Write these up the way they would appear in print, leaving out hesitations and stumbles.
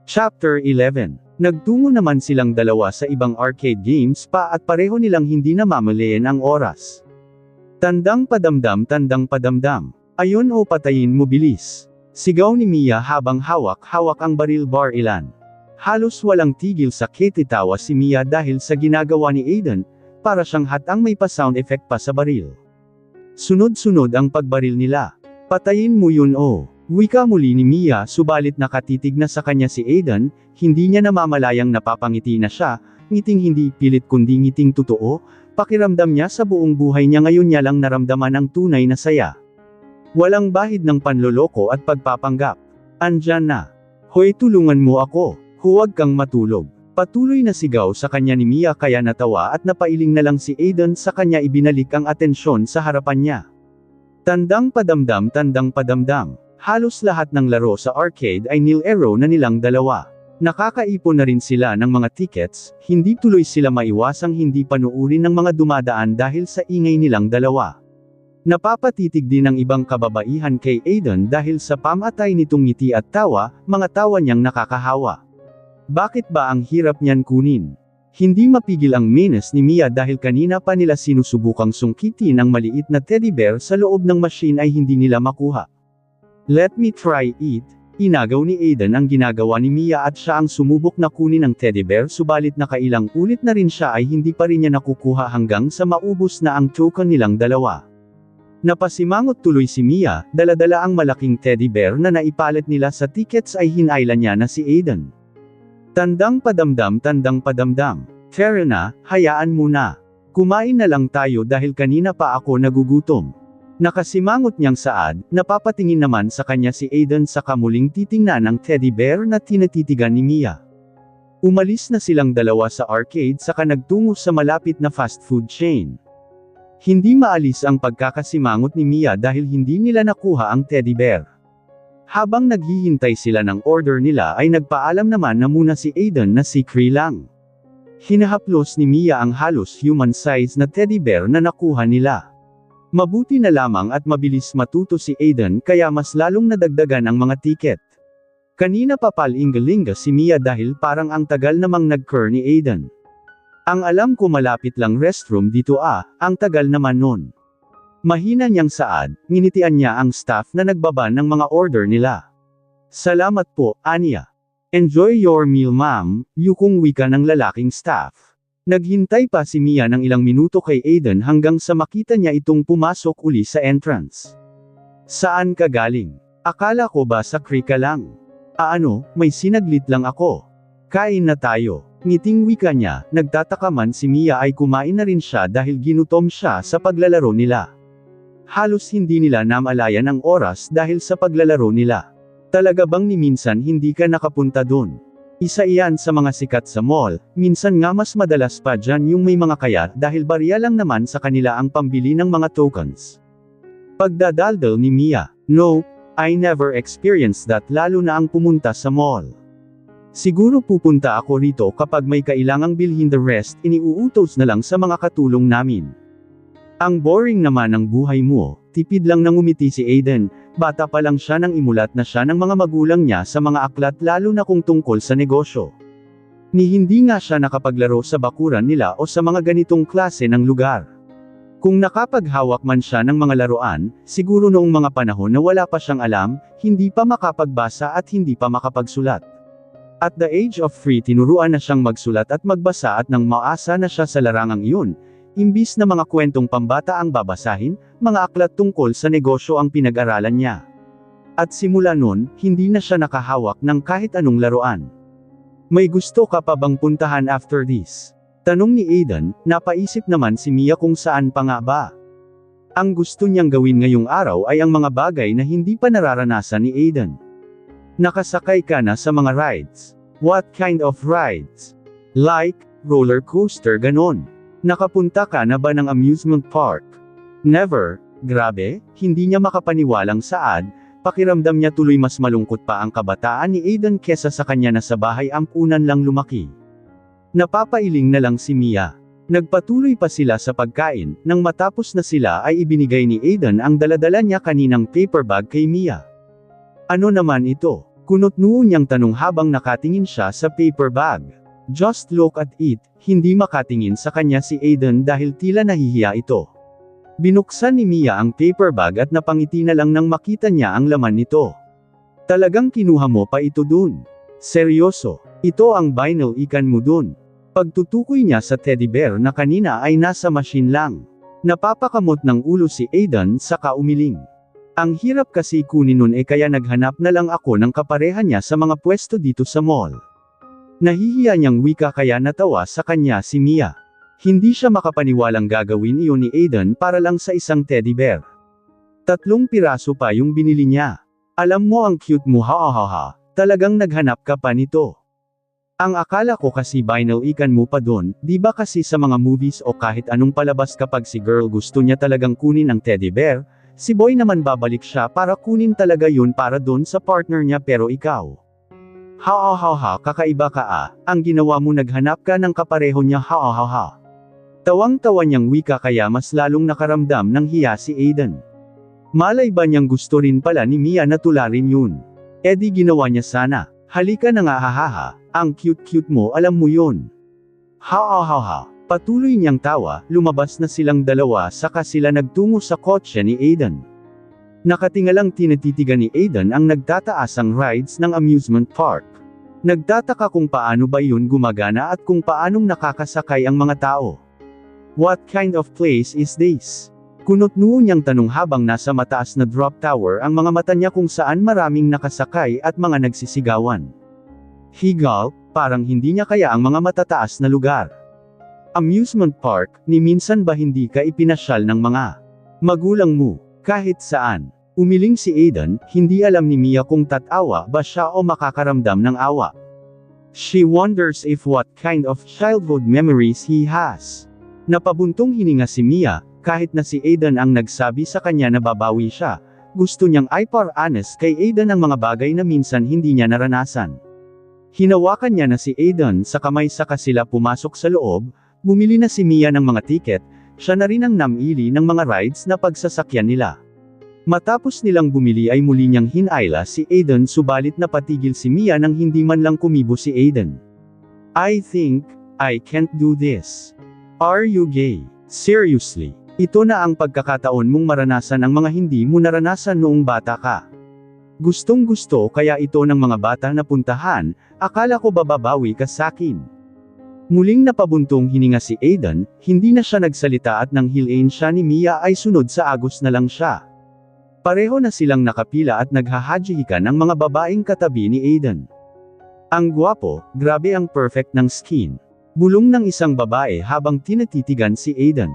Chapter 11. Nagtungo naman silang dalawa sa ibang arcade games pa at pareho nilang hindi namamalayan ang oras. Tandang padamdam. Ayon o patayin mo bilis. Sigaw ni Mia habang hawak-hawak ang baril bar-ilan. Halos walang tigil sa kititawa si Mia dahil sa ginagawa ni Aiden, para siyang hatang may pa-sound effect pa sa baril. Sunod-sunod ang pagbaril nila. Patayin mo yun o. Wika muli ni Mia subalit nakatitig na sa kanya si Aiden, hindi niya namamalayang napapangiti na siya, ngiting hindi pilit kundi ngiting totoo, pakiramdam niya sa buong buhay niya ngayon niya lang naramdaman ang tunay na saya. Walang bahid ng panloloko at pagpapanggap. Andyan na. Hoy, tulungan mo ako. Huwag kang matulog. Patuloy na sigaw sa kanya ni Mia kaya natawa at napailing na lang si Aiden sa kanya ibinalik ang atensyon sa harapan niya. Tandang padamdam. Halos lahat ng laro sa arcade ay nil-ero na nilang dalawa. Nakakaipon na rin sila ng mga tickets, hindi tuloy sila maiwasang hindi panuurin ng mga dumadaan dahil sa ingay nilang dalawa. Napapatitig din ang ibang kababaihan kay Aiden dahil sa pamatay nitong ngiti at tawa, mga tawa niyang nakakahawa. Bakit ba ang hirap niyan kunin? Hindi mapigil ang menace ni Mia dahil kanina pa nila sinusubukang sungkitin ang maliit na teddy bear sa loob ng machine ay hindi nila makuha. Let me try it. Inagaw ni Aiden ang ginagawa ni Mia at siya ang sumubok na kunin ang teddy bear subalit nakailang ulit na rin siya ay hindi pa rin niya nakukuha hanggang sa maubos na ang token nilang dalawa. Napasimangot tuloy si Mia, daladala ang malaking teddy bear na naipalit nila sa tickets ay hinailan niya na si Aiden. Tandang padamdam. Tara na, hayaan mo na. Kumain na lang tayo dahil kanina pa ako nagugutom. Nakasimangot niyang saad, napapatingin naman sa kanya si Aiden sa kamuling titingnan ng teddy bear na tinatitigan ni Mia. Umalis na silang dalawa sa arcade saka nagtungo sa malapit na fast food chain. Hindi maalis ang pagkakasimangot ni Mia dahil hindi nila nakuha ang teddy bear. Habang naghihintay sila ng order nila ay nagpaalam naman na muna si Aiden na secret lang. Hinahaplos ni Mia ang halos human-size na teddy bear na nakuha nila. Mabuti na lamang at mabilis matuto si Aiden kaya mas lalong nadagdagan ang mga tiket. Kanina pa palingalinga si Mia dahil parang ang tagal namang nag-cur ni Aiden. Ang alam ko malapit lang restroom dito ang tagal naman nun. Mahina niyang saad, nginitian niya ang staff na nagbaba ng mga order nila. Salamat po, Anya. Enjoy your meal ma'am, yukong wika ng lalaking staff. Naghintay pa si Mia ng ilang minuto kay Aiden hanggang sa makita niya itong pumasok uli sa entrance. Saan ka galing? Akala ko ba sa krika lang? May sinaglit lang ako. Kain na tayo. Ngiting wika niya, nagtataka man si Mia ay kumain na rin siya dahil ginutom siya sa paglalaro nila. Halos hindi nila namalayan ang oras dahil sa paglalaro nila. Talaga bang ni minsan hindi ka nakapunta dun? Isa iyan sa mga sikat sa mall, minsan nga mas madalas pa dyan yung may mga kaya dahil barya lang naman sa kanila ang pambili ng mga tokens. Pagdadaldal ni Mia, no, I never experienced that lalo na ang pumunta sa mall. Siguro pupunta ako rito kapag may kailangang bilhin the rest iniuutos na lang sa mga katulong namin. Ang boring naman ng buhay mo, tipid lang nang umiti si Aiden, bata pa lang siya nang imulat na siya ng mga magulang niya sa mga aklat lalo na kung tungkol sa negosyo. Ni hindi nga siya nakapaglaro sa bakuran nila o sa mga ganitong klase ng lugar. Kung nakapaghawak man siya ng mga laruan, siguro noong mga panahon na wala pa siyang alam, hindi pa makapagbasa at hindi pa makapagsulat. At the age of 3 tinuruan na siyang magsulat at magbasa at nang maasa na siya sa larangang iyon, imbis na mga kwentong pambata ang babasahin, mga aklat tungkol sa negosyo ang pinag-aralan niya. At simula nun, hindi na siya nakahawak ng kahit anong laruan. May gusto ka pa bang puntahan after this? Tanong ni Aiden, napaisip naman si Mia kung saan pa nga ba. Ang gusto niyang gawin ngayong araw ay ang mga bagay na hindi pa nararanasan ni Aiden. Nakasakay ka na sa mga rides. What kind of rides? Like, roller coaster ganon. Nakapunta ka na ba ng amusement park? Never. Grabe, hindi niya makapaniwalang saad, pakiramdam niya tuloy mas malungkot pa ang kabataan ni Aiden kesa sa kanya na sa bahay ampunan lang lumaki. Napapailing na lang si Mia. Nagpatuloy pa sila sa pagkain, nang matapos na sila ay ibinigay ni Aiden ang daladala niya kaninang paper bag kay Mia. Ano naman ito? Kunot-noo niyang tanong habang nakatingin siya sa paper bag. Just look at it, hindi makatingin sa kanya si Aiden dahil tila nahihiya ito. Binuksan ni Mia ang paper bag at napangiti na lang nang makita niya ang laman nito. Talagang kinuha mo pa ito dun? Seryoso, ito ang vinyl ikan mo dun. Pagtutukoy niya sa teddy bear na kanina ay nasa machine lang. Napapakamot ng ulo si Aiden saka umiling. Ang hirap kasi kunin nun kaya naghanap na lang ako ng kapareha niya sa mga pwesto dito sa mall. Nahihiya niyang wika kaya natawa sa kanya si Mia. Hindi siya makapaniwalang gagawin iyon ni Aiden para lang sa isang teddy bear. 3 piraso pa yung binili niya. Alam mo ang cute mo ha, talagang naghanap ka pa nito. Ang akala ko kasi vinyl ikan mo pa doon, di ba kasi sa mga movies o kahit anong palabas kapag si girl gusto niya talagang kunin ang teddy bear, si boy naman babalik siya para kunin talaga yun para doon sa partner niya pero ikaw. Ha, kakaiba ka ang ginawa mo naghanap ka ng kapareho niya ha. Tawang-tawa niyang wika kaya mas lalong nakaramdam ng hiya si Aiden. Malay ba niyang gusto rin pala ni Mia na tularin yun? Di ginawa niya sana. Halika na nga ha, ang cute-cute mo alam mo yun. Ha. Patuloy niyang tawa, lumabas na silang dalawa saka sila nagtungo sa kotse ni Aiden. Nakatingalang tinatitigan ni Aiden ang nagtataasang rides ng amusement park. Nagtataka kung paano ba yun gumagana at kung paanong nakakasakay ang mga tao. What kind of place is this? Kunot-noo niyang tanong habang nasa mataas na drop tower ang mga mata niya kung saan maraming nakasakay at mga nagsisigawan. Higal, parang hindi niya kaya ang mga matataas na lugar. Amusement park, ni minsan ba hindi ka ipinasyal ng mga magulang mo? Kahit saan. Umiling si Aiden, hindi alam ni Mia kung tatawa ba siya o makakaramdam ng awa. She wonders if what kind of childhood memories he has. Napabuntong hininga si Mia, kahit na si Aiden ang nagsabi sa kanya na babawi siya, gusto niyang ipar-honest kay Aiden ang mga bagay na minsan hindi niya naranasan. Hinawakan niya na si Aiden sa kamay saka sila pumasok sa loob, bumili na si Mia ng mga tiket, siya na rin ang namili ng mga rides na pagsasakyan nila. Matapos nilang bumili ay muli niyang hinayla si Aiden subalit napatigil si Mia nang hindi man lang kumibo si Aiden. I think, I can't do this. Are you gay? Seriously, ito na ang pagkakataon mong maranasan ang mga hindi mo naranasan noong bata ka. Gustong-gusto kaya ito ng mga bata na puntahan, akala ko bababawi ka sakin. Muling napabuntong hininga si Aiden, hindi na siya nagsalita at nang hilain siya ni Mia ay sunod sa agos na lang siya. Pareho na silang nakapila at naghahajihikan ang mga babaeng katabi ni Aiden. Ang gwapo, grabe ang perfect ng skin. Bulong ng isang babae habang tinatitigan si Aiden.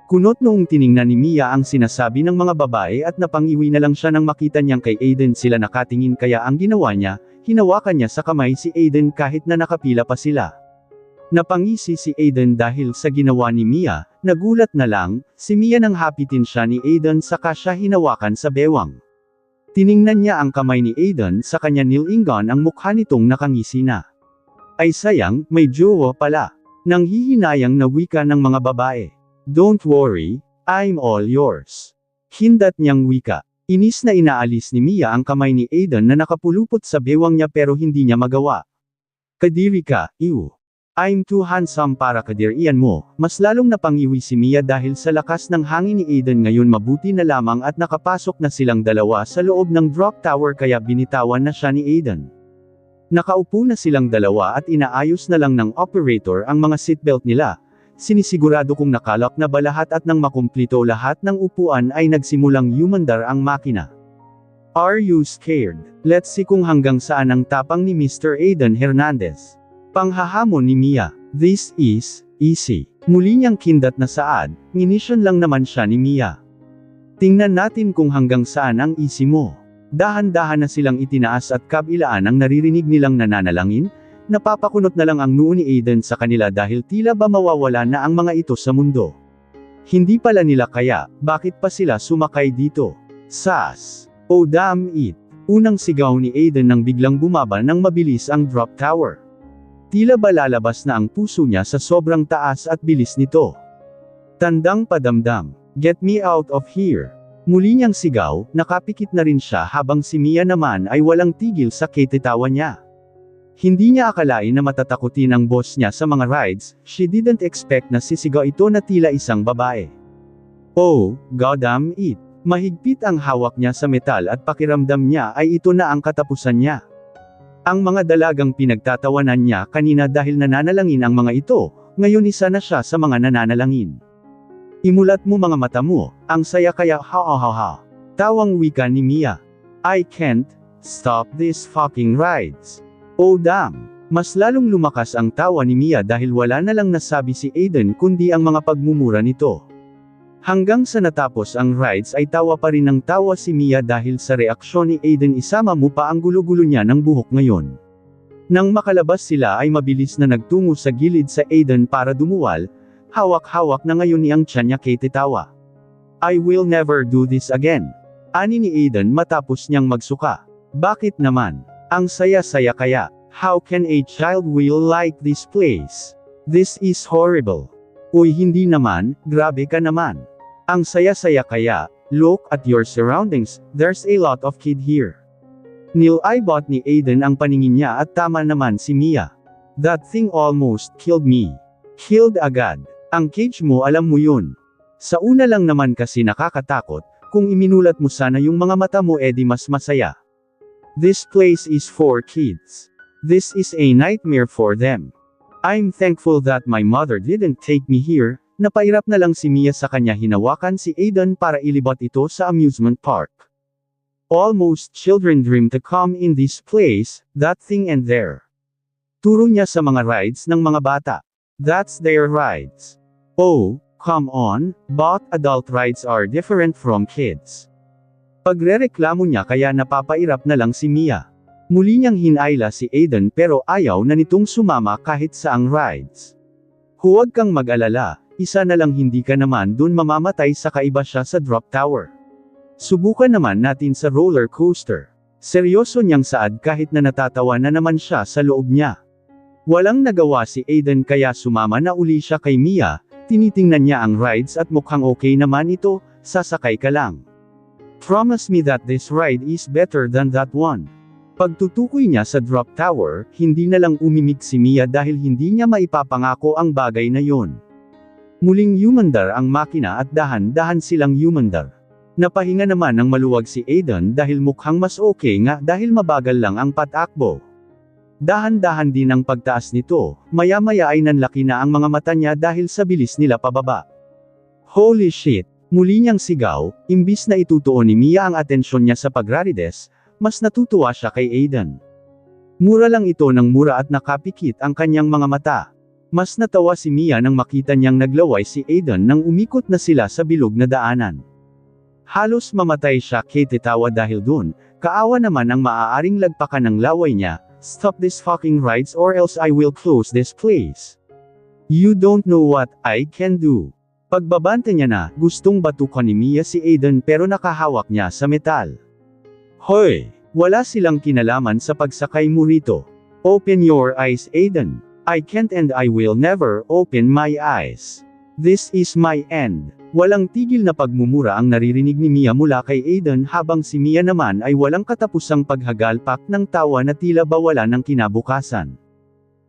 Kunot noong tiningnan ni Mia ang sinasabi ng mga babae at napangiwi na lang siya nang makita niyang kay Aiden sila nakatingin kaya ang ginawa niya, hinawakan niya sa kamay si Aiden kahit na nakapila pa sila. Napangisi si Aiden dahil sa ginawa ni Mia, nagulat na lang, si Mia nang hapitin siya ni Aiden saka siya hinawakan sa bewang. Tiningnan niya ang kamay ni Aiden sa kanya nilingan ang mukha nitong nakangisi na. Ay sayang, may jowa pala. Nanghihinayang na wika ng mga babae. Don't worry, I'm all yours. Hindat niyang wika. Inis na inaalis ni Mia ang kamay ni Aiden na nakapulupot sa bewang niya pero hindi niya magawa. Kadiri ka, ew. I'm too handsome para kadirian mo. Mas lalong napangiwi si Mia dahil sa lakas ng hangin ni Aiden ngayon mabuti na lamang at nakapasok na silang dalawa sa loob ng drop tower kaya binitawan na siya ni Aiden. Nakaupo na silang dalawa at inaayos na lang ng operator ang mga seatbelt nila. Sinisigurado kung nakalak na ba lahat at nang makumplito lahat ng upuan ay nagsimulang yumandar ang makina. Are you scared? Let's see kung hanggang saan ang tapang ni Mr. Aiden Hernandez. Panghahamon ni Mia. This is easy. Muli niyang kindat na saad, nginisyon lang naman siya ni Mia. Tingnan natin kung hanggang saan ang easy mo. Dahan-dahan na silang itinaas at kabilaan ang naririnig nilang nananalangin, napapakunot na lang ang noo ni Aiden sa kanila dahil tila ba mawawala na ang mga ito sa mundo. Hindi pala nila kaya, bakit pa sila sumakay dito? Sas! Oh damn it! Unang sigaw ni Aiden nang biglang bumaba ng mabilis ang drop tower. Tila ba lalabas na ang puso niya sa sobrang taas at bilis nito. Tandang padamdam. Get me out of here. Muli niyang sigaw, nakapikit na rin siya habang si Mia naman ay walang tigil sa kititawa niya. Hindi niya akalain na matatakutin ang boss niya sa mga rides, she didn't expect na sisigaw ito na tila isang babae. Oh, goddamn it. Mahigpit ang hawak niya sa metal at pakiramdam niya ay ito na ang katapusan niya. Ang mga dalagang pinagtatawanan niya kanina dahil nananalangin ang mga ito, ngayon isa na siya sa mga nananalangin. Imulat mo mga mata mo, ang saya kaya ha ha ha ha. Tawang wika ni Mia. I can't stop these fucking rides. Oh damn! Mas lalong lumakas ang tawa ni Mia dahil wala na lang nasabi si Aiden kundi ang mga pagmumura nito. Hanggang sa natapos ang rides ay tawa pa rin ng tawa si Mia dahil sa reaksyon ni Aiden, isama mo pa ang gulo-gulo niya ng buhok ngayon. Nang makalabas sila ay mabilis na nagtungo sa gilid sa Aiden para dumuwal, hawak-hawak na ngayon ni ang tiyan niya kititawa. I will never do this again. Ani ni Aiden matapos niyang magsuka. Bakit naman? Ang saya-saya kaya. How can a child will like this place? This is horrible. Uy hindi naman, grabe ka naman. Ang saya-saya kaya, look at your surroundings, there's a lot of kid here. Nilibot ni Aiden ang paningin niya at tama naman si Mia. That thing almost killed me. Killed agad. Ang cage mo alam mo yun. Sa una lang naman kasi nakakatakot, kung iminulat mo sana yung mga mata mo edi mas masaya. This place is for kids. This is a nightmare for them. I'm thankful that my mother didn't take me here. Napairap na lang si Mia sa kanya, hinawakan si Aiden para ilibot ito sa amusement park. Almost children dream to come in this place, that thing and there. Turo niya sa mga rides ng mga bata. That's their rides. Oh, come on, but adult rides are different from kids. Pagrereklamo niya kaya napapairap na lang si Mia. Muli niyang hinayla si Aiden pero ayaw na nitong sumama kahit saang rides. Huwag kang mag-alala, isa na lang hindi ka naman dun mamamatay sa kaiba siya sa drop tower. Subukan naman natin sa roller coaster. Seryoso niyang saad kahit na natatawa na naman siya sa loob niya. Walang nagawa si Aiden kaya sumama na uli siya kay Mia, tinitingnan niya ang rides at mukhang okay naman ito, sasakay ka lang. Promise me that this ride is better than that one. Pagtutukoy niya sa drop tower, hindi na lang umimik si Mia dahil hindi niya maipapangako ang bagay na yon. Muling yumandar ang makina at dahan-dahan silang yumandar. Napahinga naman ng maluwag si Aiden dahil mukhang mas okay nga dahil mabagal lang ang patakbo. Dahan-dahan din ang pagtaas nito, maya-maya ay nanlaki na ang mga mata niya dahil sa bilis nila pababa. Holy shit! Muli niyang sigaw, imbis na itutuon ni Mia ang atensyon niya sa pagrarides, mas natutuwa siya kay Aiden. Mura lang ito ng mura at nakapikit ang kanyang mga mata. Mas natawa si Mia nang makita niyang naglaway si Aiden nang umikot na sila sa bilog na daanan. Halos mamatay siya kititawa dahil dun, kaawa naman ang maaaring lagpakan ng laway niya. Stop this fucking rides or else I will close this place. You don't know what I can do. Pagbabante niya na, gustong batukan ni Mia si Aiden pero nakahawak niya sa metal. Hoy! Wala silang kinalaman sa pagsakay mo rito. Open your eyes Aiden. I can't and I will never open my eyes. This is my end. Walang tigil na pagmumura ang naririnig ni Mia mula kay Aiden habang si Mia naman ay walang katapusang paghagalpak ng tawa na tila bawala ng kinabukasan.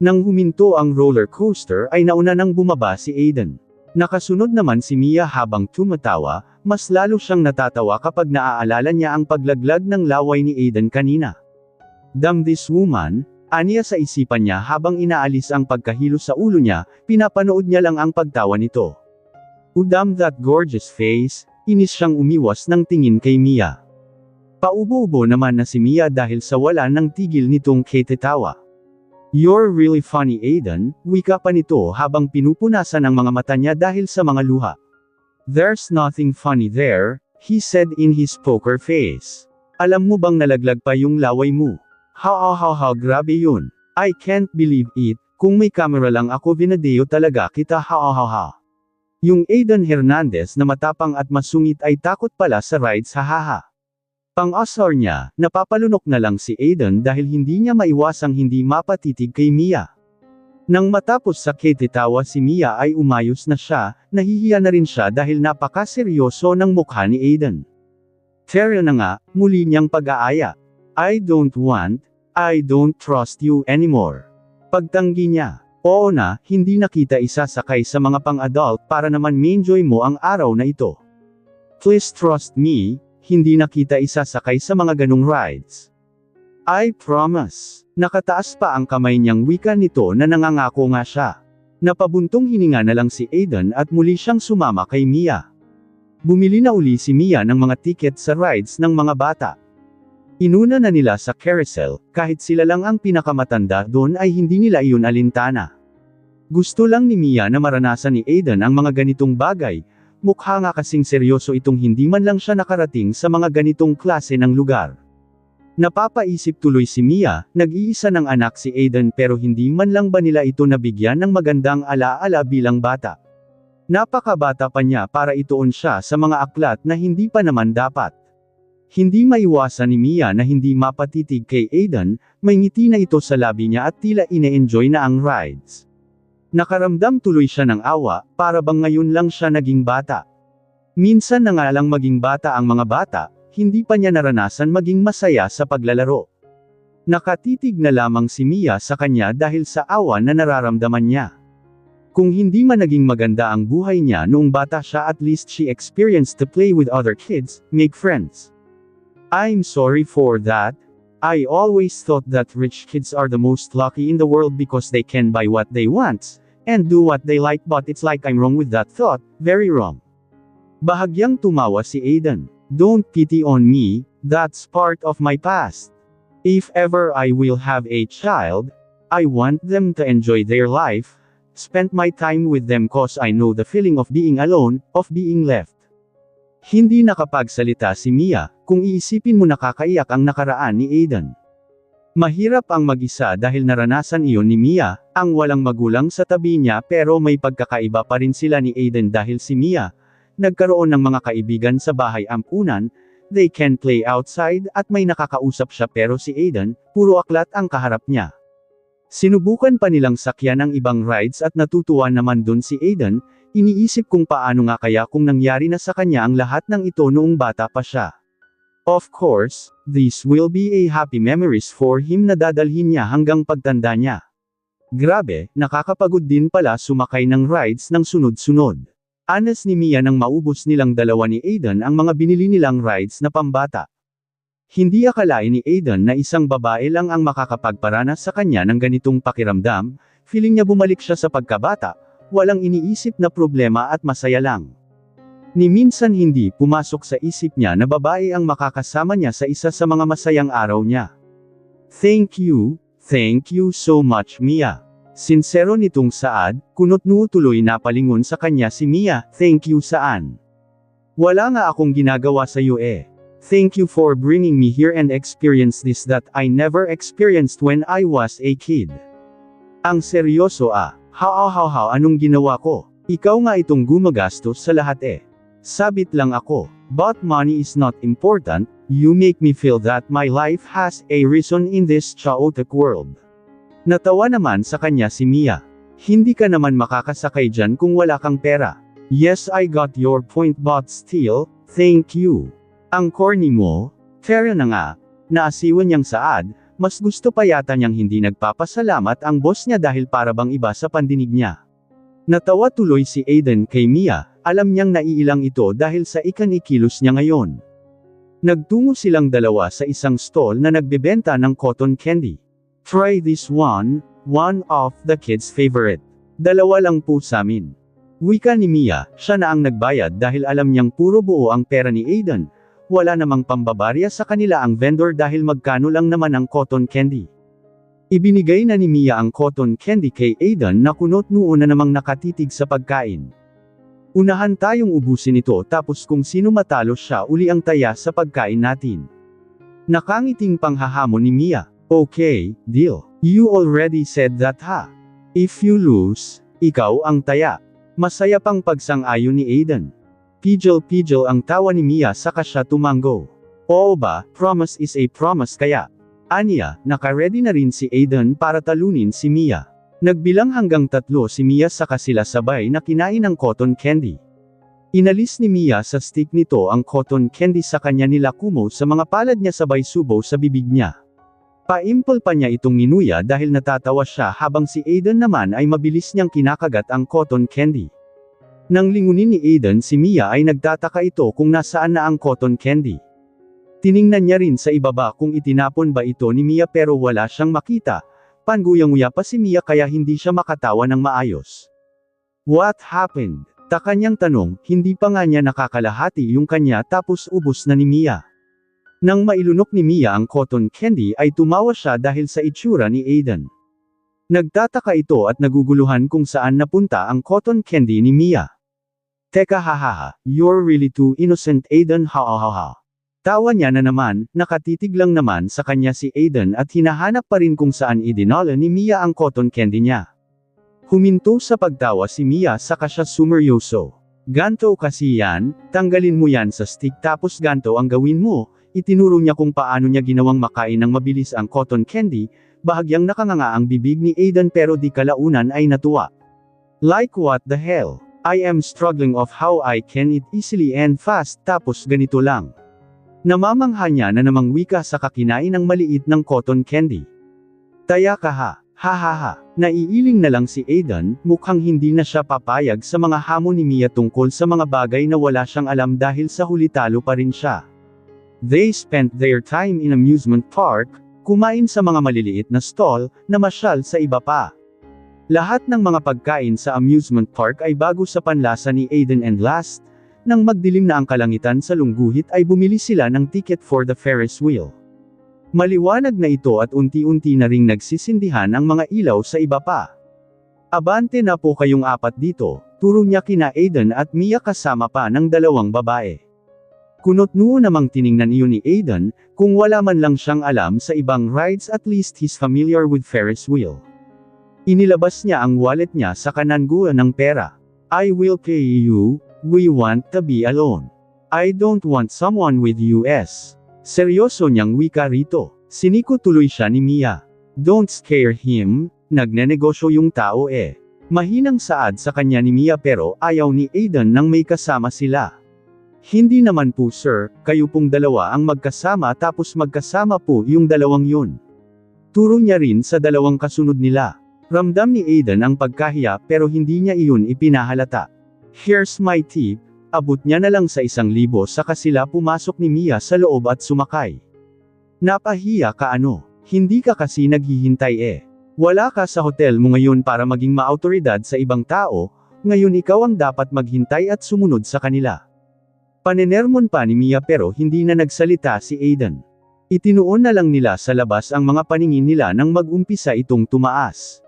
Nang huminto ang roller coaster ay nauna nang bumaba si Aiden. Nakasunod naman si Mia habang tumatawa, mas lalo siyang natatawa kapag naaalala niya ang paglaglag ng laway ni Aiden kanina. Damn this woman, aniya sa isipan niya habang inaalis ang pagkahilo sa ulo niya, pinapanood niya lang ang pagtawa nito. Damn that gorgeous face, inis siyang umiwas ng tingin kay Mia. Paubo-ubo naman na si Mia dahil sa wala ng tigil nitong kititawa. You're really funny Aiden, wika pa nito habang pinupunasan ang mga mata niya dahil sa mga luha. There's nothing funny there, he said in his poker face. Alam mo bang nalaglag pa yung laway mo? Ha, grabe yun. I can't believe it, kung may camera lang ako vinadeo talaga kita ha. Yung Aiden Hernandez na matapang at masungit ay takot pala sa rides hahaha. Pang-asar niya, napapalunok na lang si Aiden dahil hindi niya maiwasang hindi mapatitig kay Mia. Nang matapos sa kititawa si Mia ay umayos na siya, nahihiya na rin siya dahil napakaseryoso ng mukha ni Aiden. Terya na nga, muli niyang pag-aaya. I don't trust you anymore. Pagtanggi niya. Oo na, hindi na kita isasakay sa mga pang-adult para naman ma-enjoy mo ang araw na ito. Please trust me, hindi na kita isasakay sa mga ganung rides. I promise. Nakataas pa ang kamay niyang wika nito na nangangako nga siya. Napabuntong hininga na lang si Aiden at muli siyang sumama kay Mia. Bumili na uli si Mia ng mga ticket sa rides ng mga bata. Inuna na nila sa carousel, kahit sila lang ang pinakamatanda doon ay hindi nila iyon alintana. Gusto lang ni Mia na maranasan ni Aiden ang mga ganitong bagay, mukha nga kasing seryoso itong hindi man lang siya nakarating sa mga ganitong klase ng lugar. Napapaisip tuloy si Mia, nag-iisa ng anak si Aiden pero hindi man lang ba nila ito nabigyan ng magandang alaala bilang bata. Napakabata pa niya para ituon siya sa mga aklat na hindi pa naman dapat. Hindi maiwasan ni Mia na hindi mapatitig kay Aiden, may ngiti na ito sa labi niya at tila ine-enjoy na ang rides. Nakaramdam tuloy siya ng awa, para bang ngayon lang siya naging bata. Minsan na nga lang maging bata ang mga bata, hindi pa niya naranasan maging masaya sa paglalaro. Nakatitig na lamang si Mia sa kanya dahil sa awa na nararamdaman niya. Kung hindi man naging maganda ang buhay niya noong bata siya, at least she experienced to play with other kids, make friends. I'm sorry for that. I always thought that rich kids are the most lucky in the world because they can buy what they want, and do what they like, but it's like I'm wrong with that thought, very wrong. Bahagyang tumawa si Aiden. Don't pity on me, that's part of my past. If ever I will have a child, I want them to enjoy their life, spend my time with them cause I know the feeling of being alone, of being left. Hindi nakapagsalita si Mia, kung iisipin mo nakakaiyak ang nakaraan ni Aiden. Mahirap ang mag-isa dahil naranasan iyon ni Mia, ang walang magulang sa tabi niya pero may pagkakaiba pa rin sila ni Aiden dahil si Mia, nagkaroon ng mga kaibigan sa bahay ampunan, they can play outside at may nakakausap siya pero si Aiden, puro aklat ang kaharap niya. Sinubukan pa nilang sakyan ang ibang rides at natutuwa naman dun si Aiden, iniisip kung paano nga kaya kung nangyari na sa kanya ang lahat ng ito noong bata pa siya. Of course, these will be a happy memories for him na dadalhin niya hanggang pagtanda niya. Grabe, nakakapagod din pala sumakay ng rides ng sunod-sunod. Anas ni Mia nang maubos nilang dalawa ni Aiden ang mga binili nilang rides na pambata. Hindi akalain ni Aiden na isang babae lang ang makakapagparana sa kanya ng ganitong pakiramdam, feeling niya bumalik siya sa pagkabata, walang iniisip na problema at masaya lang. Ni minsan hindi pumasok sa isip niya na babae ang makakasama niya sa isa sa mga masayang araw niya. Thank you so much Mia. Sinsero nitong Saad, kunot-noo tuloy na palingon sa kanya si Mia, thank you saan? Wala nga akong ginagawa sa iyo eh. Thank you for bringing me here and experience this that I never experienced when I was a kid. Ang seryoso ah, how anong ginawa ko? Ikaw nga itong gumagastos sa lahat eh. Sabit lang ako, but money is not important, you make me feel that my life has a reason in this chaotic world. Natawa naman sa kanya si Mia. Hindi ka naman makakasakay dyan kung wala kang pera. Yes, I got your point but still, thank you. Ang corny mo, Terya na nga, naasiwan niyang Saad, mas gusto pa yata niyang hindi nagpapasalamat ang boss niya dahil para bang iba sa pandinig niya. Natawa tuloy si Aiden kay Mia, alam niyang naiilang ito dahil sa ikanikilos niya ngayon. Nagtungo silang dalawa sa isang stall na nagbebenta ng cotton candy. Try this one of the kids' favorite. Dalawa lang po samin. Wika ni Mia, siya na ang nagbayad dahil alam niyang puro buo ang pera ni Aiden. Wala namang pambabarya sa kanila ang vendor dahil magkano lang naman ang cotton candy. Ibinigay na ni Mia ang cotton candy kay Aiden na kunot-noo na namang nakatitig sa pagkain. Unahan tayong ubusin ito tapos kung sino matalo siya uli ang taya sa pagkain natin. Nakangiting panghahamon ni Mia. Okay, deal. You already said that ha. If you lose, ikaw ang taya. Masaya pang pagsang-ayon ni Aiden. Pijol-pijol ang tawa ni Mia saka siya tumanggo. Oo ba, promise is a promise kaya. Aniya, naka-ready na rin si Aiden para talunin si Mia. Nagbilang hanggang 3 si Mia saka sila sabay na kinain ng cotton candy. Inalis ni Mia sa stick nito ang cotton candy sa kanya nila Kumo sa mga palad niya sabay subo sa bibig niya. Paimpol pa niya itong ninuya dahil natatawa siya habang si Aiden naman ay mabilis niyang kinakagat ang cotton candy. Nang lingunin ni Aiden si Mia ay nagtataka ito kung nasaan na ang cotton candy. Tiningnan niya rin sa ibaba kung itinapon ba ito ni Mia pero wala siyang makita. Panguyang-nguya pa si Mia kaya hindi siya makatawa ng maayos. What happened? Taka niyang tanong, hindi pa nga niya nakakalahati yung kanya tapos ubos na ni Mia. Nang mailunok ni Mia ang cotton candy ay tumawa siya dahil sa itsura ni Aiden. Nagtataka ito at naguguluhan kung saan napunta ang cotton candy ni Mia. Teka hahaha, you're really too innocent Aiden ha. Tawa niya na naman, nakatitig lang naman sa kanya si Aiden at hinahanap pa rin kung saan idinala ni Mia ang cotton candy niya. Huminto sa pagtawa si Mia saka siya sumeryoso. Ganto kasi yan, tanggalin mo yan sa stick tapos ganto ang gawin mo. Itinuro niya kung paano niya ginawang makain ng mabilis ang cotton candy, bahagyang nakanganga ang bibig ni Aiden pero di kalaunan ay natuwa. Like what the hell? I am struggling of how I can eat easily and fast tapos ganito lang. Namamangha niya na namang wika sa kakinain ng maliit ng cotton candy. Taya ka ha. Hahaha, naiiling na lang si Aiden, mukhang hindi na siya papayag sa mga hamon ni Mia tungkol sa mga bagay na wala siyang alam dahil sa huli talo pa rin siya. They spent their time in amusement park, kumain sa mga maliliit na stall, namasyal sa iba pa. Lahat ng mga pagkain sa amusement park ay bago sa panlasa ni Aiden and last, nang magdilim na ang kalangitan sa lungguhit ay bumili sila ng ticket for the Ferris wheel. Maliwanag na ito at unti-unti na ring nagsisindihan ang mga ilaw sa iba pa. Abante na po kayong apat dito, turo niya kina Aiden at Mia kasama pa ng dalawang babae. Kunot-noo namang tiningnan iyon ni Aiden, kung wala man lang siyang alam sa ibang rides at least he's familiar with Ferris wheel. Inilabas niya ang wallet niya sa kanangguan ng pera. I will pay you, we want to be alone. I don't want someone with us. Seryoso niyang wika rito. Siniko tuloy siya ni Mia. Don't scare him, nagnenegosyo yung tao eh. Mahinang saad sa kanya ni Mia pero ayaw ni Aiden nang may kasama sila. Hindi naman po sir, kayo pong dalawa ang magkasama tapos magkasama po yung dalawang yun. Turo niya rin sa dalawang kasunod nila. Ramdam ni Aiden ang pagkahiya pero hindi niya iyon ipinahalata. Here's my tip. Abot niya na lang sa 1,000 saka sila pumasok ni Mia sa loob at sumakay. Napahiya ka ano? Hindi ka kasi naghihintay eh. Wala ka sa hotel mo ngayon para maging maautoridad sa ibang tao, ngayon ikaw ang dapat maghintay at sumunod sa kanila. Panenermon pa ni Mia pero hindi na nagsalita si Aiden. Itinuon na lang nila sa labas ang mga paningin nila nang mag-umpisa itong tumaas.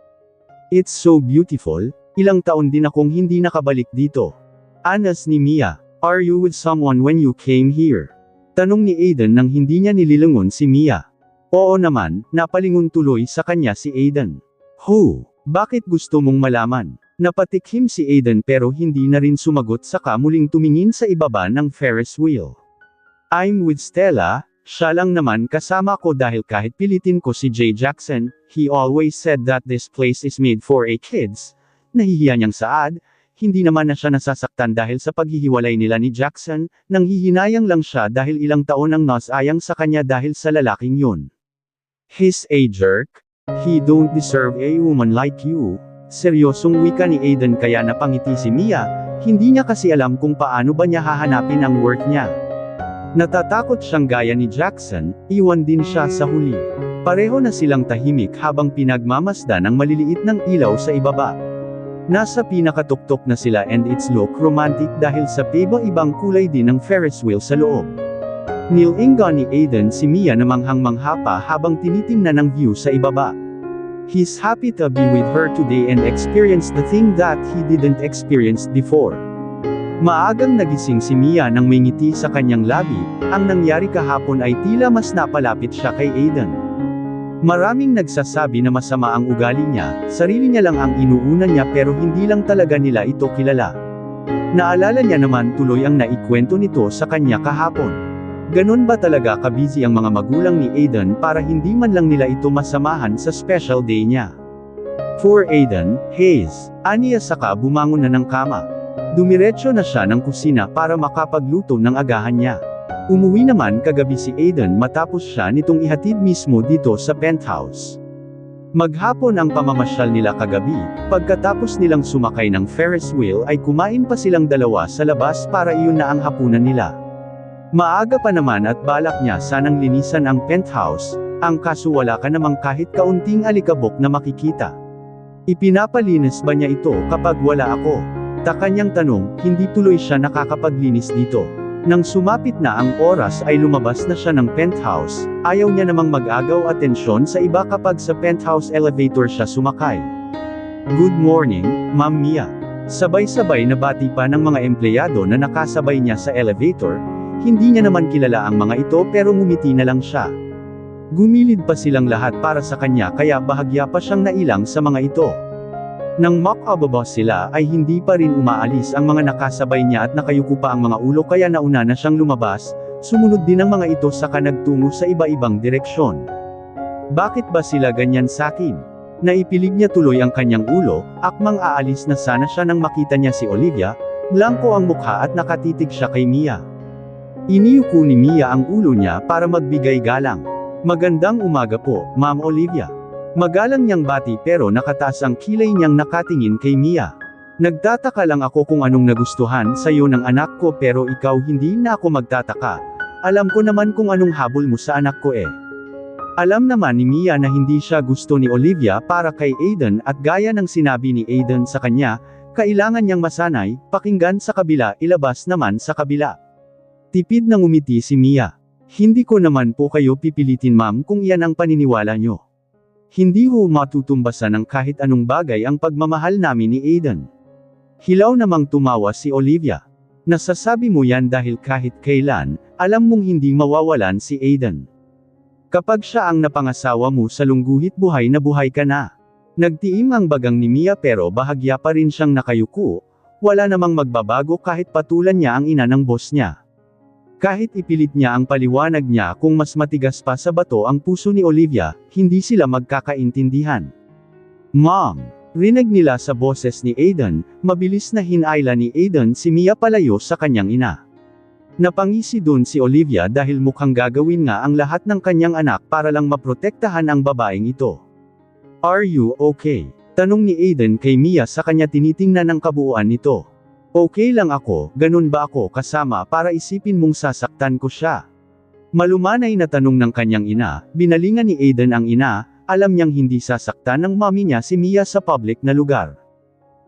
It's so beautiful, ilang taon din akong hindi nakabalik dito. Anas ni Mia, are you with someone when you came here? Tanong ni Aiden nang hindi niya nililingon si Mia. Oo naman, napalingon tuloy sa kanya si Aiden. Ho, bakit gusto mong malaman? Napatikhim si Aiden pero hindi na rin sumagot saka muling tumingin sa ibaba ng Ferris wheel. I'm with Stella, siya lang naman kasama ko dahil kahit pilitin ko si Jay Jackson, he always said that this place is made for a kids. Nahihiya niyang saad. Hindi naman na siya nasasaktan dahil sa paghihiwalay nila ni Jackson, nang hihinayang lang siya dahil ilang taon ang nasayang sa kanya dahil sa lalaking yun. He's a jerk. He don't deserve a woman like you. Seryosong wika ni Aiden kaya napangiti si Mia, hindi niya kasi alam kung paano ba niya hahanapin ang worth niya. Natatakot siyang gaya ni Jackson, iwan din siya sa huli. Pareho na silang tahimik habang pinagmamasdan ang maliliit ng ilaw sa ibaba. Nasa pinakatuktok na sila and it's look romantic dahil sa iba-ibang kulay din ng Ferris wheel sa loob. Nilinga ni Aiden si Mia na manghang-mangha pa habang tinitingnan ang view sa ibaba. He's happy to be with her today and experience the thing that he didn't experience before. Maagang nagising si Mia nang may ngiti sa kanyang labi, ang nangyari kahapon ay tila mas napalapit siya kay Aiden. Maraming nagsasabi na masama ang ugali niya, sarili niya lang ang inuuna niya pero hindi lang talaga nila ito kilala. Naalala niya naman tuloy ang naikwento nito sa kanya kahapon. Ganon ba talaga ka-busy ang mga magulang ni Aiden para hindi man lang nila ito masamahan sa special day niya? For Aiden, Hayes, aniya saka bumangon na ng kama. Dumiretso na siya ng kusina para makapagluto ng agahan niya. Umuwi naman kagabi si Aiden matapos siya nitong ihatid mismo dito sa penthouse. Maghapon ang pamamasyal nila kagabi, pagkatapos nilang sumakay ng Ferris wheel ay kumain pa silang dalawa sa labas para iyon na ang hapunan nila. Maaga pa naman at balak niya sanang linisan ang penthouse, ang kaso wala ka namang kahit kaunting alikabok na makikita. Ipinapalinis ba niya ito kapag wala ako? Taka niyang tanong, hindi tuloy siya nakakapaglinis dito. Nang sumapit na ang oras ay lumabas na siya ng penthouse, ayaw niya namang mag-agaw atensyon sa iba kapag sa penthouse elevator siya sumakay. Good morning, Ma'am Mia. Sabay-sabay na bati pa ng mga empleyado na nakasabay niya sa elevator, hindi niya naman kilala ang mga ito pero ngumiti na lang siya. Gumilid pa silang lahat para sa kanya kaya bahagya pa siyang nailang sa mga ito. Nang makababa sila ay hindi pa rin umaalis ang mga nakasabay niya at nakayuko pa ang mga ulo kaya nauna na siyang lumabas, sumunod din ang mga ito saka nagtungo sa iba-ibang direksyon. Bakit ba sila ganyan sakin? Naipilig niya tuloy ang kanyang ulo, akmang aalis na sana siya nang makita niya si Olivia, blanko ang mukha at nakatitig siya kay Mia. Iniyuko ni Mia ang ulo niya para magbigay galang. Magandang umaga po, Ma'am Olivia. Magalang niyang bati pero nakataas ang kilay niyang nakatingin kay Mia. Nagtataka lang ako kung anong nagustuhan sa iyo ng anak ko pero ikaw hindi na ako magtataka. Alam ko naman kung anong habol mo sa anak ko eh. Alam naman ni Mia na hindi siya gusto ni Olivia para kay Aiden at gaya ng sinabi ni Aiden sa kanya, kailangan niyang masanay, pakinggan sa kabila, ilabas naman sa kabila. Tipid na ngumiti si Mia. Hindi ko naman po kayo pipilitin ma'am kung iyan ang paniniwala nyo. Hindi ho matutumbasan ng kahit anong bagay ang pagmamahal namin ni Aiden. Hilaw namang tumawa si Olivia. Nasasabi mo yan dahil kahit kailan, alam mong hindi mawawalan si Aiden. Kapag siya ang napangasawa mo sa lungguhit buhay na buhay ka na. Nagtiim ang bagang ni Mia pero bahagya pa rin siyang nakayuko, wala namang magbabago kahit patulan niya ang ina ng boss niya. Kahit ipilit niya ang paliwanag niya kung mas matigas pa sa bato ang puso ni Olivia, hindi sila magkakaintindihan. Mom! Rinig nila sa boses ni Aiden, mabilis na hinayla ni Aiden si Mia palayo sa kanyang ina. Napangisi dun si Olivia dahil mukhang gagawin nga ang lahat ng kanyang anak para lang maprotektahan ang babaeng ito. Are you okay? Tanong ni Aiden kay Mia sa kanya tinitingnan ng kabuuan nito. Okay lang ako, ganun ba ako kasama para isipin mong sasaktan ko siya? Malumanay na tanong ng kanyang ina, binalingan ni Aiden ang ina, alam niyang hindi sasaktan ng mami niya si Mia sa public na lugar.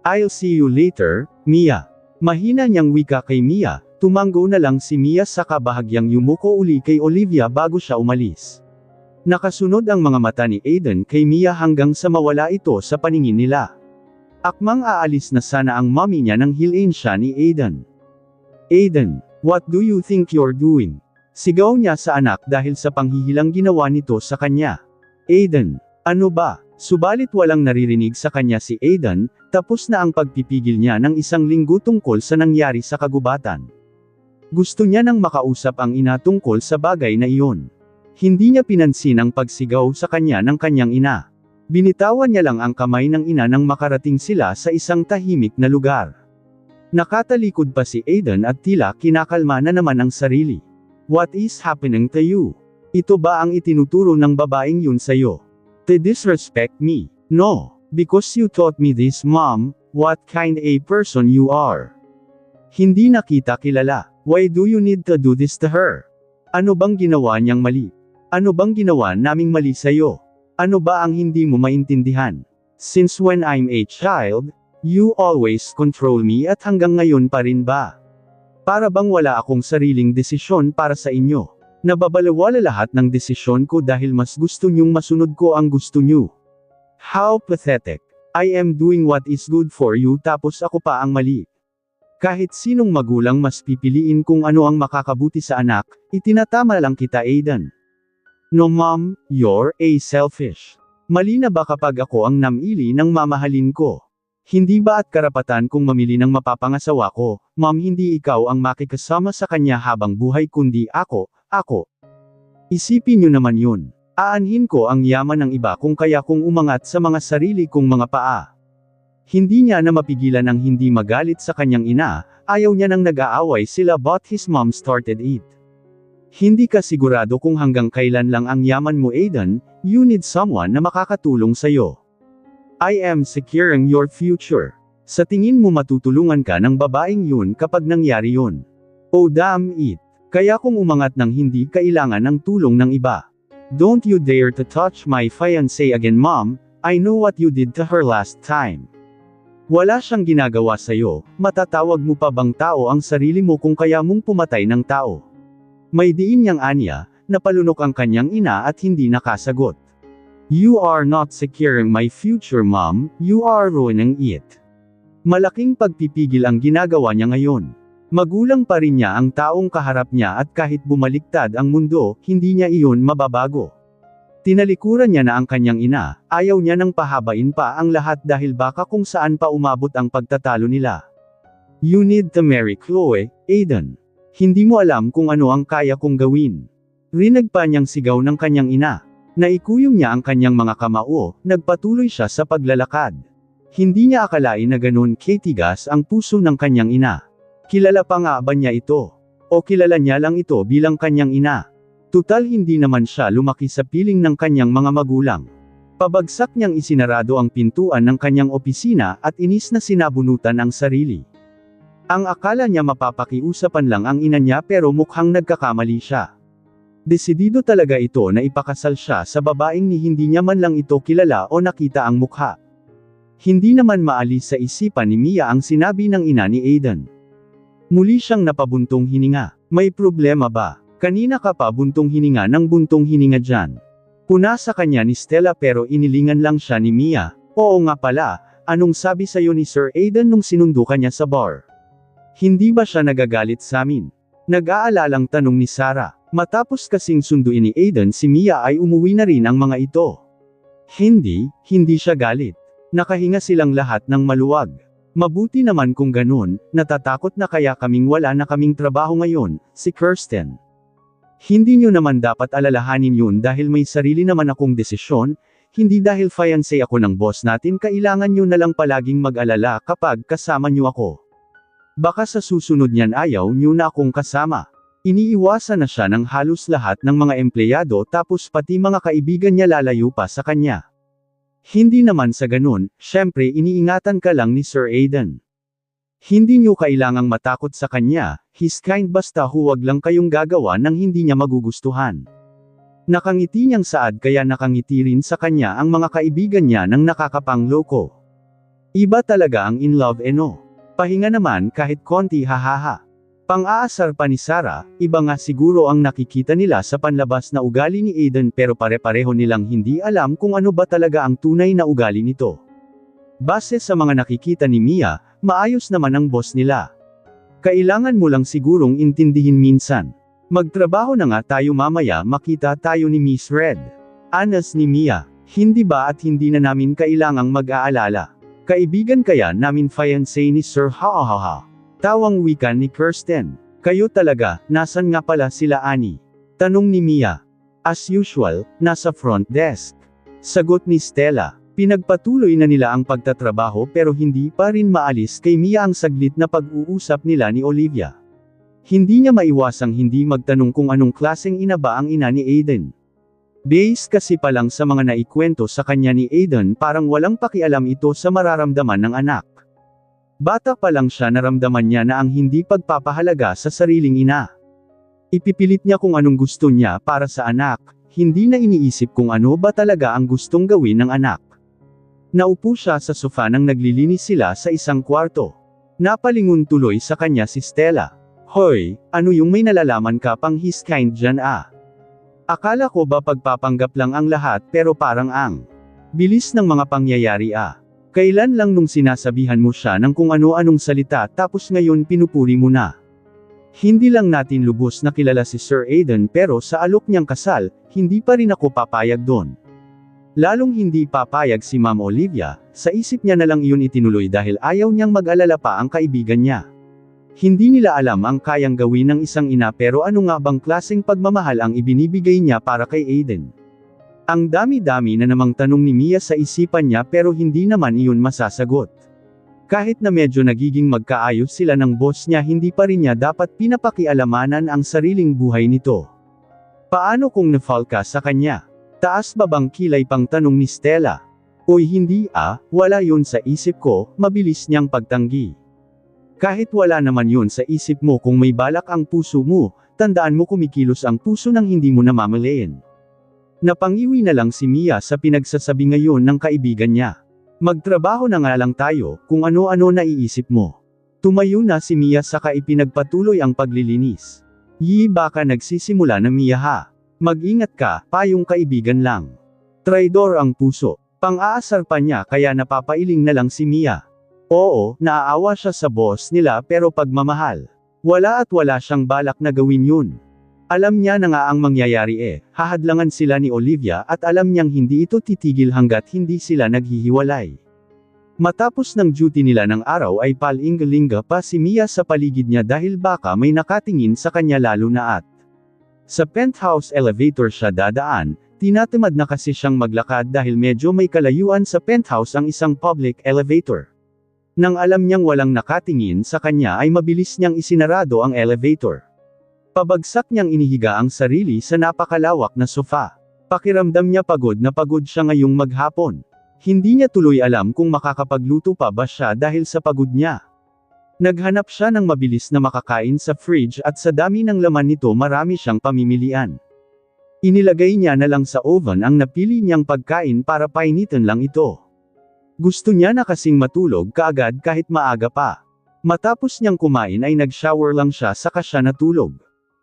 I'll see you later, Mia. Mahina niyang wika kay Mia, tumanggo na lang si Mia saka bahagyang yumuko uli kay Olivia bago siya umalis. Nakasunod ang mga mata ni Aiden kay Mia hanggang sa mawala ito sa paningin nila. Akmang aalis na sana ang mommy niya nang hilin siya ni Aiden. Aiden, what do you think you're doing? Sigaw niya sa anak dahil sa panghihilang ginawa nito sa kanya. Aiden, ano ba? Subalit walang naririnig sa kanya si Aiden, tapos na ang pagpipigil niya ng isang linggo tungkol sa nangyari sa kagubatan. Gusto niya nang makausap ang ina tungkol sa bagay na iyon. Hindi niya pinansin ang pagsigaw sa kanya ng kanyang ina. Binitawan niya lang ang kamay ng ina nang makarating sila sa isang tahimik na lugar. Nakatalikod pa si Aiden at tila kinakalma na naman ang sarili. What is happening to you? Ito ba ang itinuturo ng babaeng yun sa'yo? To disrespect me? No, because you taught me this mom, what kind a person you are. Hindi na kita kilala. Why do you need to do this to her? Ano bang ginawa niyang mali? Ano bang ginawa naming mali sa'yo? Ano ba ang hindi mo maintindihan? Since when I'm a child, you always control me at hanggang ngayon pa rin ba? Para bang wala akong sariling desisyon para sa inyo? Nababalewala lahat ng desisyon ko dahil mas gusto niyong masunod ko ang gusto niyo. How pathetic. I am doing what is good for you tapos ako pa ang mali. Kahit sinong magulang mas pipiliin kung ano ang makakabuti sa anak, itinatama lang kita Aiden. No mom, you're a selfish. Mali na ba kapag ako ang namili ng mamahalin ko? Hindi ba at karapatan kong mamili ng mapapangasawa ko, mom hindi ikaw ang makikasama sa kanya habang buhay kundi ako. Isipin nyo naman yun. Aanhin ko ang yaman ng iba kung kaya kong umangat sa mga sarili kong mga paa. Hindi niya na mapigilan ang hindi magalit sa kanyang ina, ayaw niya nang nag-aaway sila but his mom started it. Hindi ka sigurado kung hanggang kailan lang ang yaman mo Aiden, you need someone na makakatulong sa'yo. I am securing your future. Sa tingin mo matutulungan ka ng babaeng yun kapag nangyari yun. Oh damn it. Kaya kung umangat ng hindi kailangan ng tulong ng iba. Don't you dare to touch my fiancé again mom, I know what you did to her last time. Wala siyang ginagawa sa'yo, matatawag mo pa bang tao ang sarili mo kung kaya mong pumatay ng tao? May diin niyang anya, napalunok ang kanyang ina at hindi nakasagot. You are not securing my future mom, you are ruining it. Malaking pagpipigil ang ginagawa niya ngayon. Magulang pa rin niya ang taong kaharap niya at kahit bumaliktad ang mundo, hindi niya iyon mababago. Tinalikuran niya na ang kanyang ina, ayaw niya nang pahabain pa ang lahat dahil baka kung saan pa umabot ang pagtatalo nila. You need to marry Chloe, Aiden. Hindi mo alam kung ano ang kaya kong gawin. Rinig pa niyang sigaw ng kanyang ina. Naikuyom niya ang kanyang mga kamao, nagpatuloy siya sa paglalakad. Hindi niya akalain na ganun katigas ang puso ng kanyang ina. Kilala pa nga ba niya ito? O kilala niya lang ito bilang kanyang ina? Tutal hindi naman siya lumaki sa piling ng kanyang mga magulang. Pabagsak niyang isinarado ang pintuan ng kanyang opisina at inis na sinabunutan ang sarili. Ang akala niya mapapakiusapan lang ang ina niya pero mukhang nagkakamali siya. Desidido talaga ito na ipakasal siya sa babaeng ni hindi niya man lang ito kilala o nakita ang mukha. Hindi naman maalis sa isipan ni Mia ang sinabi ng ina ni Aiden. Muli siyang napabuntong hininga. May problema ba? Kanina ka pa buntong hininga ng buntong hininga dyan. Puna sa kanya ni Stella pero inilingan lang siya ni Mia. Oo nga pala, anong sabi sa'yo ni Sir Aiden nung sinundo ka niya sa bar? Hindi ba siya nagagalit sa amin? Nag-aalalang tanong ni Sarah. Matapos kasing sunduin ni Aiden si Mia ay umuwi na rin ang mga ito. Hindi siya galit. Nakahinga silang lahat ng maluwag. Mabuti naman kung ganun, natatakot na kaya kaming wala na kaming trabaho ngayon, si Kirsten. Hindi nyo naman dapat alalahanin yun dahil may sarili naman akong desisyon, hindi dahil fiancé ako ng boss natin kailangan nyo na lang palaging mag-alala kapag kasama nyo ako. Baka sa susunod niyan ayaw nyo na akong kasama. Iniiwasan na siya ng halos lahat ng mga empleyado tapos pati mga kaibigan niya lalayo pa sa kanya. Hindi naman sa ganun, syempre iniingatan ka lang ni Sir Aiden. Hindi nyo kailangang matakot sa kanya, he's kind basta huwag lang kayong gagawa ng hindi niya magugustuhan. Nakangiti niyang saad kaya nakangiti rin sa kanya ang mga kaibigan niya nang nakakapangloko. Iba talaga ang in love Pahinga naman kahit konti hahaha. Pang-aasar pa ni Sarah, iba nga siguro ang nakikita nila sa panlabas na ugali ni Aiden pero pare-pareho nilang hindi alam kung ano ba talaga ang tunay na ugali nito. Base sa mga nakikita ni Mia, maayos naman ang boss nila. Kailangan mo lang sigurong intindihin minsan. Magtrabaho na nga tayo mamaya makita tayo ni Miss Red. Anas ni Mia, hindi ba at hindi na namin kailangang mag-aalala. Kaibigan kaya namin fiancé ni Sir ha. Tawang wika ni Kirsten. Kayo talaga, nasan nga pala sila Annie? Tanong ni Mia. As usual, nasa front desk. Sagot ni Stella. Pinagpatuloy na nila ang pagtatrabaho pero hindi pa rin maalis kay Mia ang saglit na pag-uusap nila ni Olivia. Hindi niya maiwasang hindi magtanong kung anong klaseng ina ba ang ina ni Aiden. Base kasi pa lang sa mga naikwento sa kanya ni Aiden parang walang pakialam ito sa mararamdaman ng anak. Bata pa lang siya naramdaman niya na ang hindi pagpapahalaga sa sariling ina. Ipipilit niya kung anong gusto niya para sa anak, hindi na iniisip kung ano ba talaga ang gustong gawin ng anak. Naupo siya sa sofa nang naglilinis sila sa isang kwarto. Napalingon tuloy sa kanya si Stella. Hoy, ano yung may nalalaman ka pang he's kind dyan ah? Akala ko ba pagpapanggap lang ang lahat pero parang ang bilis ng mga pangyayari ah. Kailan lang nung sinasabihan mo siya ng kung ano-anong salita tapos ngayon pinupuri mo na. Hindi lang natin lubos na kilala si Sir Aiden pero sa alok niyang kasal, hindi pa rin ako papayag doon. Lalong hindi papayag si Ma'am Olivia, sa isip niya na lang iyon itinuloy dahil ayaw niyang mag-alala pa ang kaibigan niya. Hindi nila alam ang kayang gawin ng isang ina pero ano nga bang klaseng pagmamahal ang ibinibigay niya para kay Aiden. Ang dami-dami na namang tanong ni Mia sa isipan niya pero hindi naman iyon masasagot. Kahit na medyo nagiging magkaayos sila ng boss niya, hindi pa rin niya dapat pinapakialamanan ang sariling buhay nito. Paano kung na-fall ka sa kanya? Taas ba bang kilay pang tanong ni Stella? Oy hindi wala yun sa isip ko, mabilis niyang pagtanggi. Kahit wala naman yun sa isip mo, kung may balak ang puso mo, tandaan mo kumikilos ang puso ng hindi mo namamalayan. Napangiwi na lang si Mia sa pinagsasabi ngayon ng kaibigan niya. Magtrabaho na nga lang tayo, kung ano-ano naiisip mo. Tumayo na si Mia saka ipinagpatuloy ang paglilinis. Baka nagsisimula na Mia ha. Mag-ingat ka, payong kaibigan lang. Traidor ang puso. Pang-aasar pa niya kaya napapailing na lang si Mia. Oo, naaawa siya sa boss nila pero pagmamahal. Wala at wala siyang balak na gawin yun. Alam niya na nga ang mangyayari hahadlangan sila ni Olivia at alam niyang hindi ito titigil hanggat hindi sila naghihiwalay. Matapos ng duty nila ng araw ay palingalinga pa si Mia sa paligid niya dahil baka may nakatingin sa kanya lalo na at sa penthouse elevator siya dadaan, tinatamad na kasi siyang maglakad dahil medyo may kalayuan sa penthouse ang isang public elevator. Nang alam niyang walang nakatingin sa kanya ay mabilis niyang isinarado ang elevator. Pabagsak niyang inihiga ang sarili sa napakalawak na sofa. Pakiramdam niya pagod na pagod siya ngayong maghapon. Hindi niya tuloy alam kung makakapagluto pa ba siya dahil sa pagod niya. Naghanap siya ng mabilis na makakain sa fridge at sa dami ng laman nito marami siyang pamimilian. Inilagay niya na lang sa oven ang napili niyang pagkain para painitan lang ito. Gusto niya na kasing matulog kaagad kahit maaga pa. Matapos niyang kumain ay nag-shower lang siya saka siya natulog.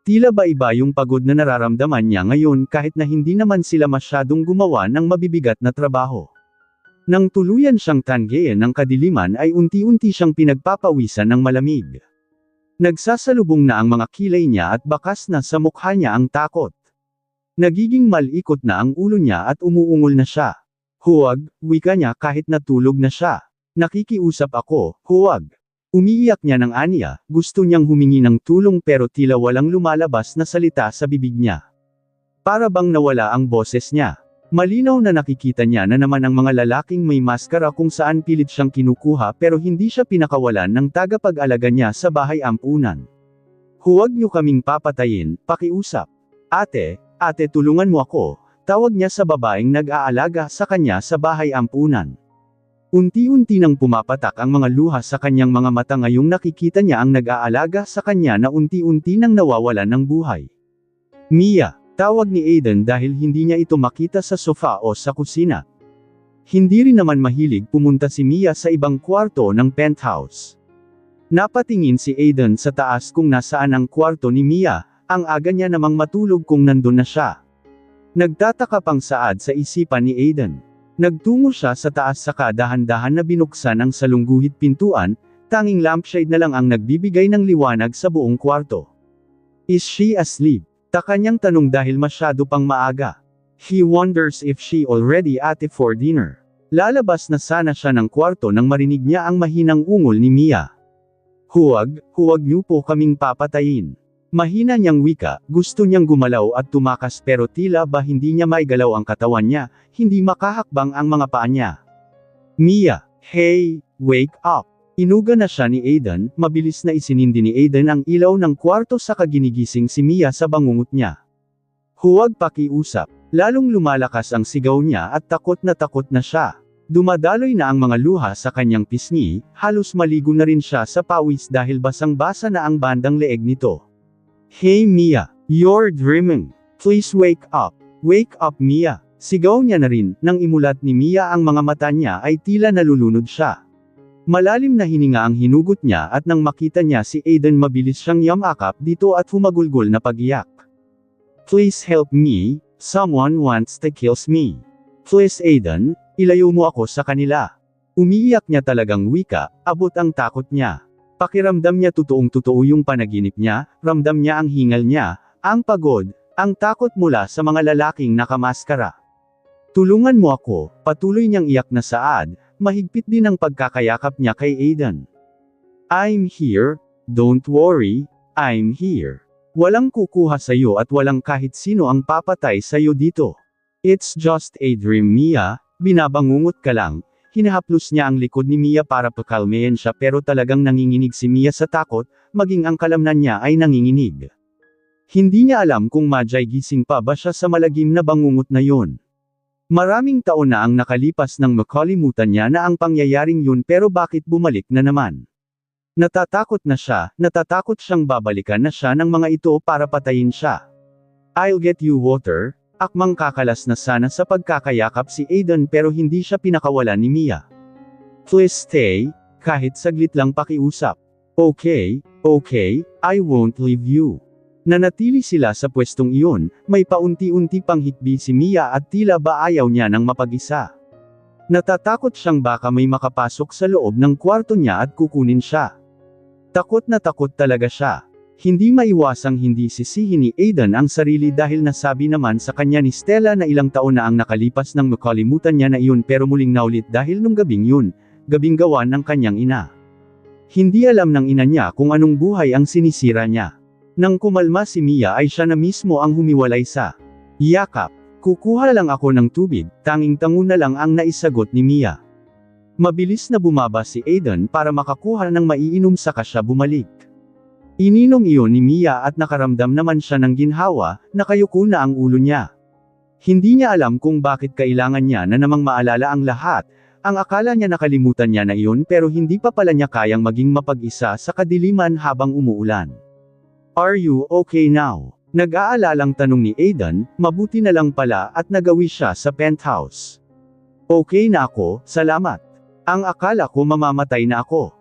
Tila ba iba yung pagod na nararamdaman niya ngayon kahit na hindi naman sila masyadong gumawa ng mabibigat na trabaho. Nang tuluyan siyang tanggihan ng kadiliman ay unti-unti siyang pinagpapawisan ng malamig. Nagsasalubong na ang mga kilay niya at bakas na sa mukha niya ang takot. Nagiging malikot na ang ulo niya at umuungol na siya. Huwag, wika niya kahit natulog na siya. Nakikiusap ako, huwag. Umiiyak niya ng aniya, gusto niyang humingi ng tulong pero tila walang lumalabas na salita sa bibig niya. Para bang nawala ang boses niya. Malinaw na nakikita niya na naman ang mga lalaking may maskara kung saan pilit siyang kinukuha pero hindi siya pinakawalan ng tagapag-alaga niya sa bahay ampunan. Huwag niyo kaming papatayin, pakiusap. Ate tulungan mo ako, tawag niya sa babaeng nag-aalaga sa kanya sa bahay ampunan. Unti-unti nang pumapatak ang mga luha sa kanyang mga mata ngayong nakikita niya ang nag-aalaga sa kanya na unti-unti nang nawawalan ng buhay. Mia, tawag ni Aiden dahil hindi niya ito makita sa sofa o sa kusina. Hindi rin naman mahilig pumunta si Mia sa ibang kwarto ng penthouse. Napatingin si Aiden sa taas kung nasaan ang kwarto ni Mia, ang aga niya namang matulog kung nandun na siya. Nagtataka pang saad sa isipan ni Aiden. Nagtungo siya sa taas saka dahan-dahan na binuksan ang salungguhit pintuan, tanging lampshade na lang ang nagbibigay ng liwanag sa buong kwarto. Is she asleep? Taka niyang tanong dahil masyado pang maaga. He wonders if she already ate for dinner. Lalabas na sana siya ng kwarto nang marinig niya ang mahinang ungol ni Mia. Huwag niyo po kaming papatayin. Mahina niyang wika, gusto niyang gumalaw at tumakas pero tila ba hindi niya maigalaw ang katawan niya, hindi makahakbang ang mga paa niya. Mia, hey, wake up! Inuga na siya ni Aiden, mabilis na isinindi ni Aiden ang ilaw ng kwarto saka ginigising si Mia sa bangungot niya. Huwag pakiusap, lalong lumalakas ang sigaw niya at takot na siya. Dumadaloy na ang mga luha sa kanyang pisngi, halos maligo na rin siya sa pawis dahil basang-basa na ang bandang leeg nito. Hey Mia, you're dreaming. Please wake up. Wake up Mia. Sigaw niya na rin, nang imulat ni Mia ang mga mata niya ay tila nalulunod siya. Malalim na hininga ang hinugot niya at nang makita niya si Aiden mabilis siyang yamakap dito at humagulgol na pag-iyak. Please help me, someone wants to kill me. Please Aiden, ilayo mo ako sa kanila. Umiiyak niya talagang wika, abot ang takot niya. Pakiramdam niya totoong-totoo yung panaginip niya, ramdam niya ang hingal niya, ang pagod, ang takot mula sa mga lalaking nakamaskara. Tulungan mo ako, patuloy niyang iyak na saad, mahigpit din ang pagkakayakap niya kay Aiden. I'm here, don't worry, I'm here. Walang kukuha sa'yo at walang kahit sino ang papatay sa'yo dito. It's just a dream Mia, binabangungot ka lang, hinahaplos niya ang likod ni Mia para pakalmayan siya pero talagang nanginginig si Mia sa takot, maging ang kalamnan niya ay nanginginig. Hindi niya alam kung madyay gising pa ba siya sa malagim na bangungot na yun. Maraming taon na ang nakalipas nang makalimutan niya na ang pangyayaring yun pero bakit bumalik na naman? Natatakot na siya, natatakot siyang babalikan na siya ng mga ito para patayin siya. I'll get you water, akmang kakalas na sana sa pagkakayakap si Aiden pero hindi siya pinakawalan ni Mia. Please stay, kahit saglit lang pakiusap. Okay, I won't leave you. Nanatili sila sa pwestong iyon, may paunti-unti pang hikbi si Mia at tila ba ayaw niya ng mapag-isa. Natatakot siyang baka may makapasok sa loob ng kwarto niya at kukunin siya. Takot na takot talaga siya. Hindi maiwasang hindi sisihin ni Aiden ang sarili dahil nasabi naman sa kanya ni Stella na ilang taon na ang nakalipas nang makalimutan niya na iyon pero muling naulit dahil nung gabing yun, gabing gawa ng kanyang ina. Hindi alam ng ina niya kung anong buhay ang sinisira niya. Nang kumalma si Mia ay siya na mismo ang humiwalay sa yakap. Kukuha lang ako ng tubig, tanging tango na lang ang naisagot ni Mia. Mabilis na bumaba si Aiden para makakuha ng maiinom saka siya bumalik. Ininom iyon ni Mia at nakaramdam naman siya ng ginhawa, nakayuko na ang ulo niya. Hindi niya alam kung bakit kailangan niya na namang maalala ang lahat, ang akala niya nakalimutan niya na iyon pero hindi pa pala niya kayang maging mapag-isa sa kadiliman habang umuulan. Are you okay now? Nag-aalalang tanong ni Aiden, mabuti na lang pala at nagawi siya sa penthouse. Okay na ako, salamat. Ang akala ko mamamatay na ako.